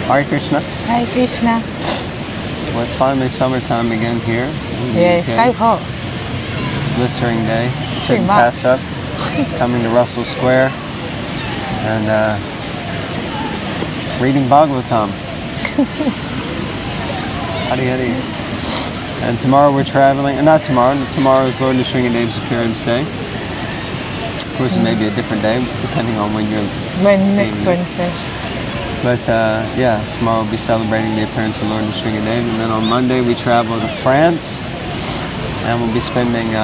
Hare Krishna. Hare Krishna. Well, it's finally summertime again here. Yeah, it's so hot. It's a blistering day. Too Couldn't much. pass up coming to Russell Square and reading Bhagavatam. Hare. And tomorrow we're traveling, not tomorrow, tomorrow is Lord Nrsingadev's appearance day. Of course, it may be a different day, depending on when you're seeing Next this. Wednesday. But yeah, tomorrow we'll be celebrating the appearance of Lord Nrsingadev. And then on Monday we travel to France, and we'll be spending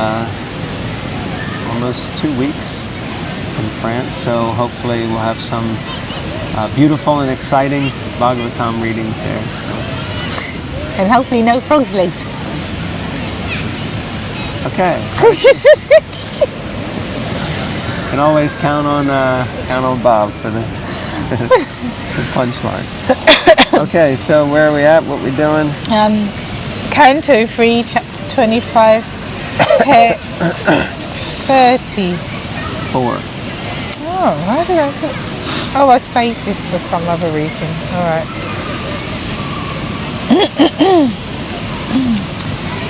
almost 2 weeks in France. So hopefully we'll have some beautiful and exciting Bhagavatam readings there. So. And hopefully no frog's legs. Okay. Can always count on Bob for the punchlines. Okay, so where are we at? What we doing? Canto 3, chapter 25, text 34. Oh, why did I put... Oh, I saved this for some other reason. All right.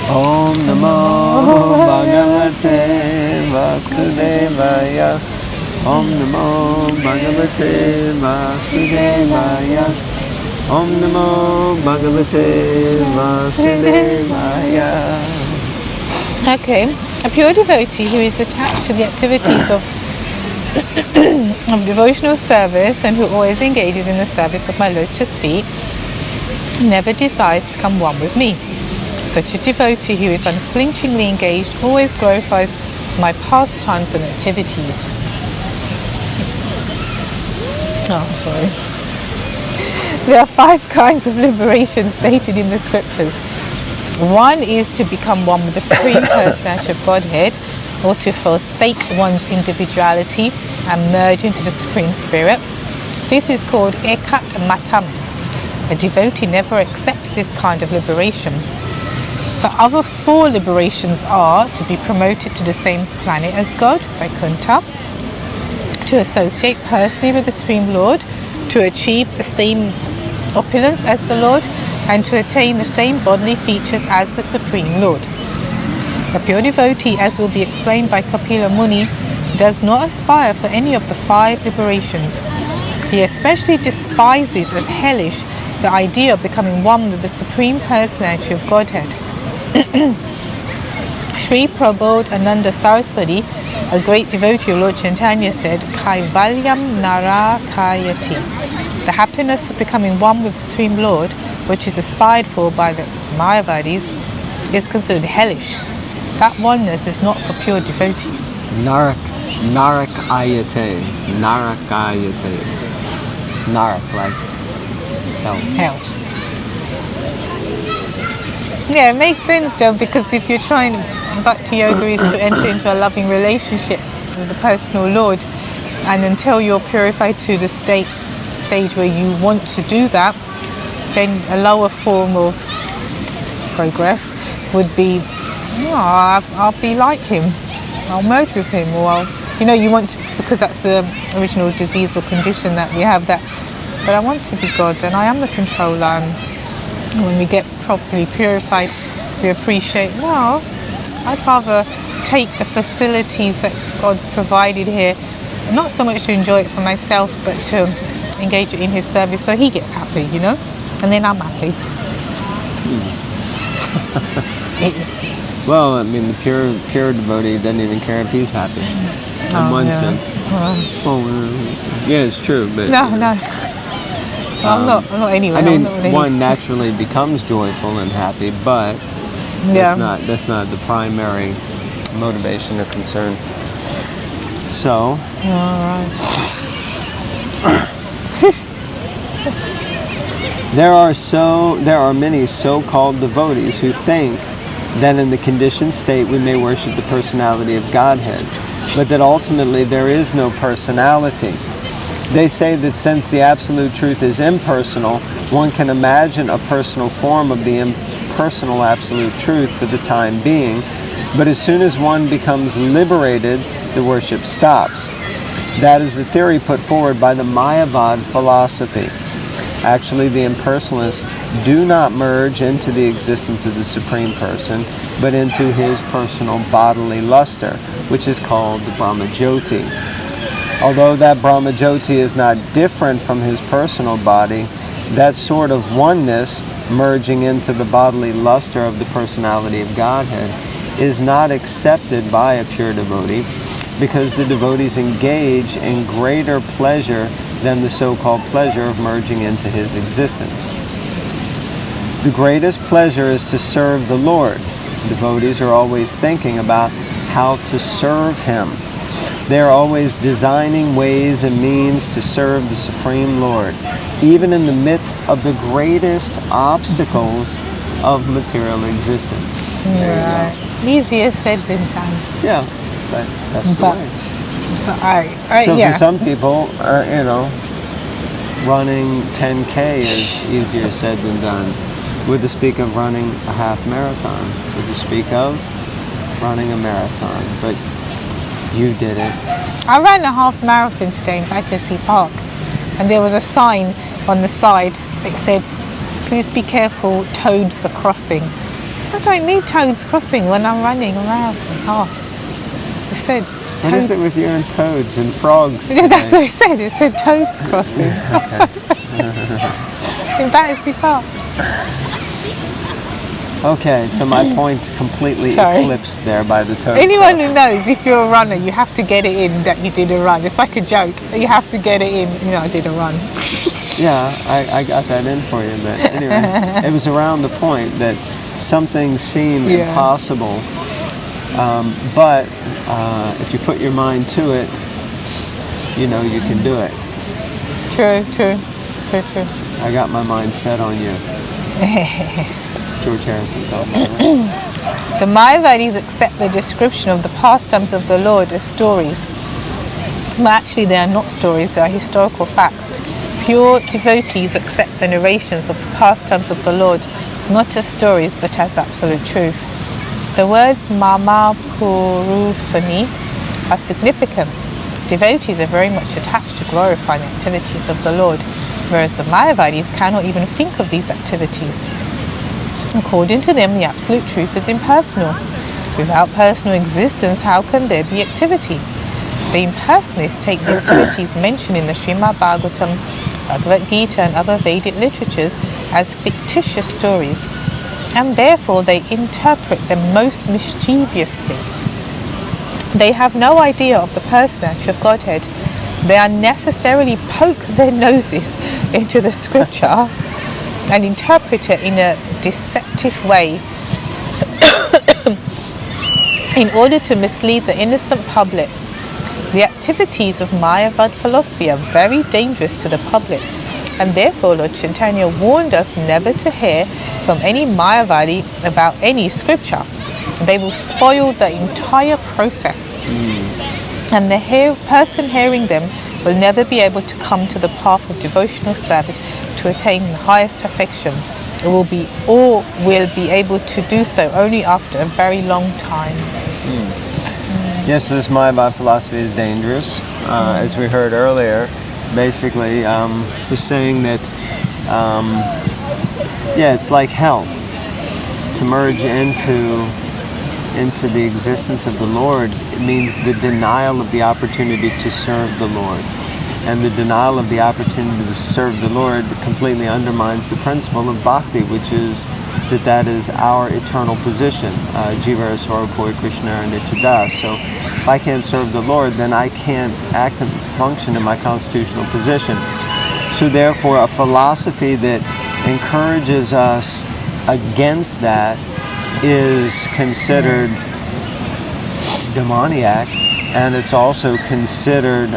Om Namo Bhagavate Vasudevaya. Om Namo Bhagavate Vasudevaya. Om Namo Bhagavate Vasudevaya. Okay, a pure devotee who is attached to the activities of devotional service and who always engages in the service of my lotus feet never desires to become one with me. Such a devotee who is unflinchingly engaged always glorifies my pastimes and activities. Oh, sorry. There are 5 kinds of liberation stated in the scriptures. One is to become one with the Supreme Personality of Godhead, or to forsake one's individuality and merge into the Supreme Spirit. This is called Ekat Matam. A devotee never accepts this kind of liberation. The other 4 liberations are to be promoted to the same planet as God, Vaikuntha, to associate personally with the Supreme Lord, to achieve the same opulence as the Lord, and to attain the same bodily features as the Supreme Lord. A pure devotee, as will be explained by Kapila Muni, does not aspire for any of the 5 liberations. He especially despises as hellish the idea of becoming one with the Supreme Personality of Godhead. Sri Prabodh Ananda Saraswati, a great devotee of Lord Chaitanya, said, Kaivalyam Narakayati. The happiness of becoming one with the Supreme Lord, which is aspired for by the Mayavadis, is considered hellish. That oneness is not for pure devotees. Narakayate. Narakayate. Narak, like hell. Hell. Yeah, it makes sense though, because if you're trying, Bhakti Yoga is to enter into a loving relationship with the personal Lord, and until you're purified to the stage where you want to do that, then a lower form of progress would be, I'll be like him, I'll merge with him, or you want to, because that's the original disease or condition that we have, that, but I want to be God and I am the controller. And when we get properly purified, we appreciate, I'd rather take the facilities that God's provided here, not so much to enjoy it for myself, but to engage it in His service so He gets happy, and then I'm happy. Well, I mean, the pure devotee doesn't even care if he's happy, in one sense. Yeah, it's true, but... No. I'm not anyway. I mean, one naturally becomes joyful and happy, but that's not the primary motivation or concern. So... Alright. There are many so-called devotees who think that in the conditioned state we may worship the personality of Godhead, but that ultimately there is no personality. They say that since the Absolute Truth is impersonal, one can imagine a personal form of the impersonal Absolute Truth for the time being, but as soon as one becomes liberated, the worship stops. That is the theory put forward by the Mayavad philosophy. Actually, the impersonalists do not merge into the existence of the Supreme Person, but into his personal bodily luster, which is called the Brahmajyoti. Although that Brahmajyoti is not different from his personal body, that sort of oneness, merging into the bodily luster of the personality of Godhead, is not accepted by a pure devotee, because the devotees engage in greater pleasure than the so-called pleasure of merging into his existence. The greatest pleasure is to serve the Lord. Devotees are always thinking about how to serve him. They are always designing ways and means to serve the Supreme Lord, even in the midst of the greatest obstacles of material existence. There you go. Easier said than done. Yeah, but that's the way. But For some people, running 10K is easier said than done. Would to speak of running a half marathon. Would to speak of running a marathon. But you did it. I ran a half marathon today in Bitesize Park, and there was a sign on the side that said, "Please be careful, toads are crossing." So I don't need toads crossing when I'm running a marathon half. It said, what is it with you and toads and frogs? Yeah, that's what it said. It said toads crossing. In Battersea Park. Okay, so my point completely eclipsed there by the toad. Anyone who knows, if you're a runner, you have to get it in that you did a run. It's like a joke. You have to get it in, I did a run. Yeah, I got that in for you. But anyway, it was around the point that some things seem impossible. But if you put your mind to it, you can do it. True. I got my mind set on you. George Harrison told me. Right? The Mayavadis accept the description of the pastimes of the Lord as stories. Well, actually, they are not stories, they are historical facts. Pure devotees accept the narrations of the pastimes of the Lord not as stories, but as absolute truth. The words Mama Purusani are significant. Devotees are very much attached to glorifying the activities of the Lord, whereas the Mayavadis cannot even think of these activities. According to them, the absolute truth is impersonal. Without personal existence, how can there be activity? The impersonalists take the activities mentioned in the Srimad Bhagavatam, Bhagavad Gita and other Vedic literatures as fictitious stories, and therefore they interpret them most mischievously. They have no idea of the personality of Godhead. They unnecessarily poke their noses into the scripture and interpret it in a deceptive way in order to mislead the innocent public. The activities of Mayavad philosophy are very dangerous to the public, and therefore Lord Chaitanya warned us never to hear from any Mayavadi about any scripture. They will spoil the entire process, and the person hearing them will never be able to come to the path of devotional service to attain the highest perfection. It will be able to do so only after a very long time. Yes, this Mayavad philosophy is dangerous. As we heard earlier, basically was saying that it's like hell to merge into the existence of the Lord. It means the denial of the opportunity to serve the Lord. And the denial of the opportunity to serve the Lord completely undermines the principle of bhakti, which is that is our eternal position. Jivara Swarapoi Krishna Nitai. So if I can't serve the Lord, then I can't act and function in my constitutional position. So therefore, a philosophy that encourages us against that is considered demoniac, and it's also considered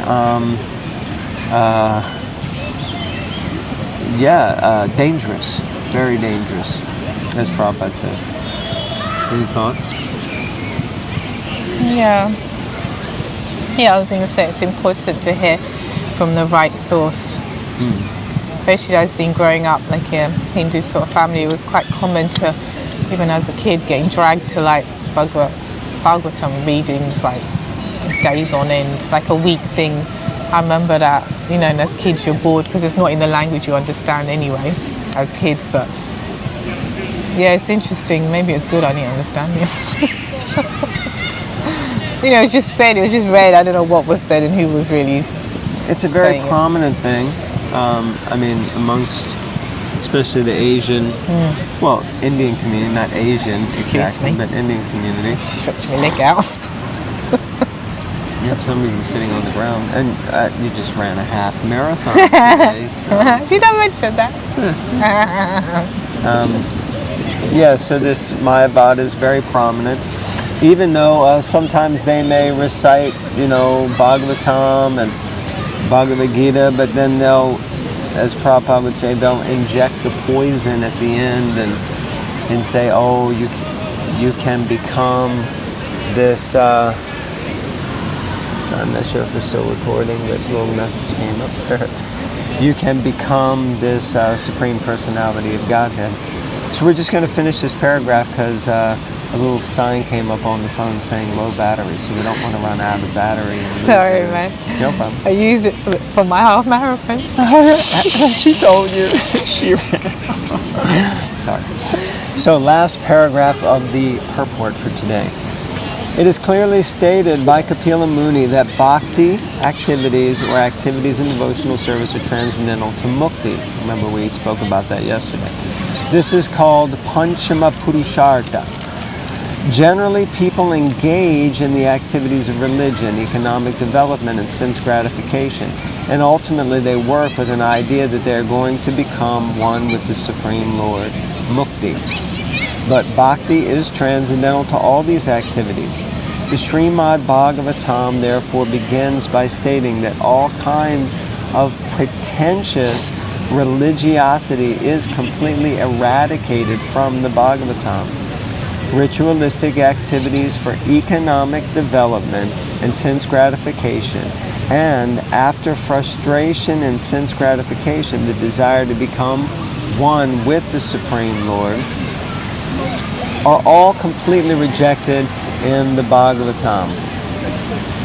dangerous, very dangerous, as Prabhupada says. Any thoughts? Yeah, I was going to say it's important to hear from the right source. Especially as seen growing up like a Hindu sort of family, it was quite common to, even as a kid, getting dragged to like Bhagavatam readings like days on end, like a week thing. I remember that you know, and as kids you're bored because it's not in the language you understand anyway, as kids. But yeah, it's interesting. Maybe it's good I didn't understand it. You know, it was just said, it was just read. I don't know what was said and who was really. It's a very prominent thing. I mean, amongst especially the Asian, well, Indian community, not Asian exactly, but Indian community. Stretch my leg out. You have some reason sitting on the ground, and you just ran a half marathon today. So. Did I mention that? Yeah, so this Mayavad is very prominent. Even though sometimes they may recite, you know, Bhagavatam and Bhagavad Gita, but then they'll, as Prabhupada would say, they'll inject the poison at the end and say, oh, you can become this. So I'm not sure if we're still recording, but a little message came up there. You can become this Supreme Personality of Godhead. So we're just going to finish this paragraph because a little sign came up on the phone saying low battery, so we don't want to run out of battery. Sorry, man. No problem. I used it for my half marathon. She told you. Sorry. So last paragraph of the purport for today. It is clearly stated by Kapila Muni that bhakti activities or activities in devotional service are transcendental to mukti. Remember we spoke about that yesterday. This is called Panchama Purushartha. Generally, people engage in the activities of religion, economic development, and sense gratification, and ultimately they work with an idea that they are going to become one with the Supreme Lord, mukti. But bhakti is transcendental to all these activities. The Srimad Bhagavatam therefore begins by stating that all kinds of pretentious religiosity is completely eradicated from the Bhagavatam. Ritualistic activities for economic development and sense gratification, and after frustration and sense gratification, the desire to become one with the Supreme Lord, are all completely rejected in the Bhagavatam.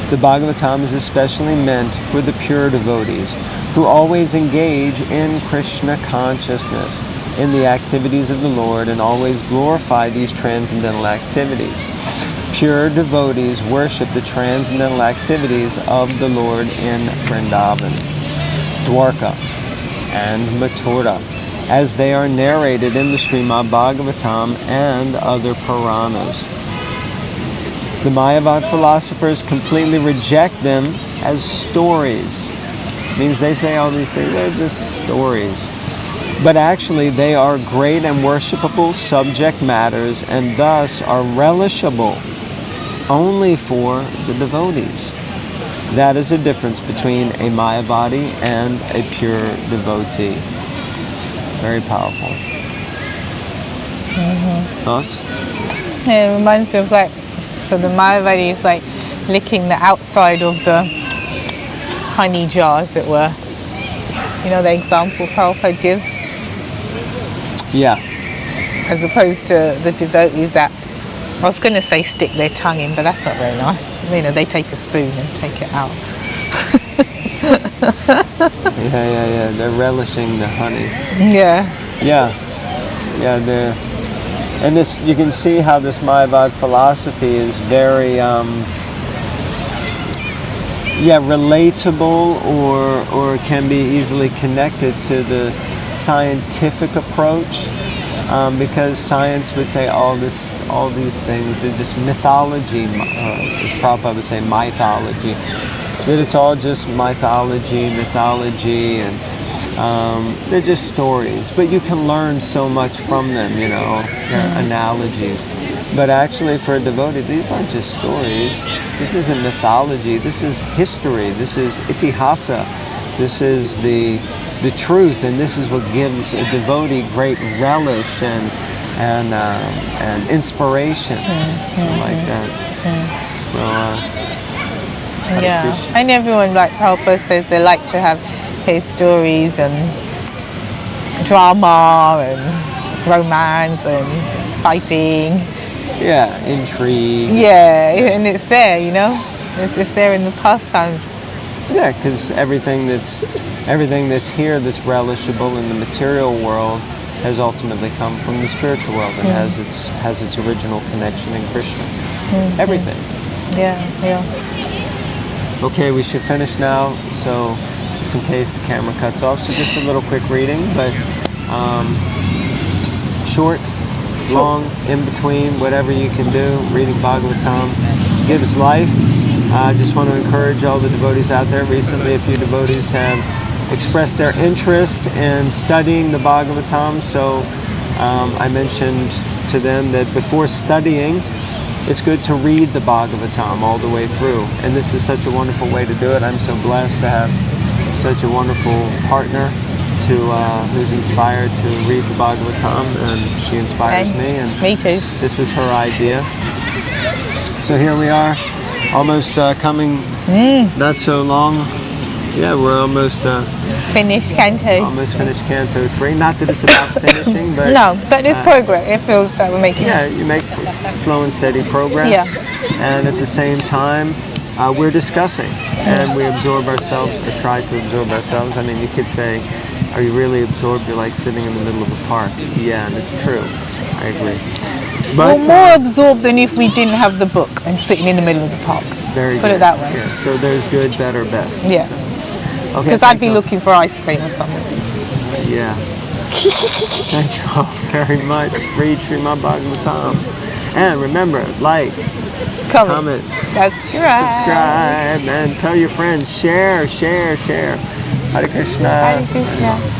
The Bhagavatam is especially meant for the pure devotees who always engage in Krishna consciousness in the activities of the Lord and always glorify these transcendental activities. Pure devotees worship the transcendental activities of the Lord in Vrindavan, Dwarka, and Mathura, as they are narrated in the Srimad Bhagavatam and other Puranas. The Mayavad philosophers completely reject them as stories. It means they say all these things, they're just stories. But actually they are great and worshipable subject matters and thus are relishable only for the devotees. That is the difference between a Mayavadi and a pure devotee. Very powerful. Thoughts? Yeah, it reminds me of like, so the Mayavadi is like licking the outside of the honey jar, as it were. You know the example Prabhupada gives? Yeah. As opposed to the devotees that, I was going to say stick their tongue in, but that's not very nice. You know, they take a spoon and take it out. Yeah. They're relishing the honey. Yeah. Yeah, and this, you can see how this Mayavad philosophy is very, relatable or can be easily connected to the scientific approach, because science would say all these things are just mythology, as Prabhupada would say, mythology. That it's all just mythology, and they're just stories. But you can learn so much from them, you know, they're analogies. But actually for a devotee, these aren't just stories. This isn't mythology, this is history, this is itihasa, this is the truth, and this is what gives a devotee great relish and inspiration, something like that. So, yeah, and everyone, like Prabhupada says, they like to have his stories and drama and romance and fighting. Yeah, intrigue. Yeah, and it's there, you know, it's there in the pastimes. Yeah, because everything that's here, that's relishable in the material world, has ultimately come from the spiritual world and has its original connection in Krishna. Everything. Yeah, yeah. Okay, we should finish now. So, just in case the camera cuts off, so just a little quick reading, but short, long, in between, whatever you can do. Reading Bhagavatam gives life. I just want to encourage all the devotees out there. Recently, a few devotees have expressed their interest in studying the Bhagavatam, so I mentioned to them that before studying, it's good to read the Bhagavatam all the way through. And this is such a wonderful way to do it. I'm so blessed to have such a wonderful partner who's inspired to read the Bhagavatam, and she inspires me. And me too. This was her idea. So here we are, almost coming, not so long. Yeah, we're almost Finished Canto. almost finished Canto 3. Not that it's about finishing, but No, but it's progress. It feels that we're making. yeah, you make slow and steady progress. Yeah. And at the same time, we're discussing, and we absorb ourselves, or try to absorb ourselves. I mean, you could say, are you really absorbed? You're like sitting in the middle of a park. Yeah, and it's true. I agree. But We're more absorbed than if we didn't have the book and sitting in the middle of the park. very Put good. it that way. Yeah, so there's good, better, best. Yeah. Okay, Because thank I'd be you. looking for ice cream or something. Yeah. Thank you all very much. Read Srimad Bhagavatam. And remember, like, comment, That's right. subscribe, and tell your friends. Share. Hare Krishna. Hare Krishna.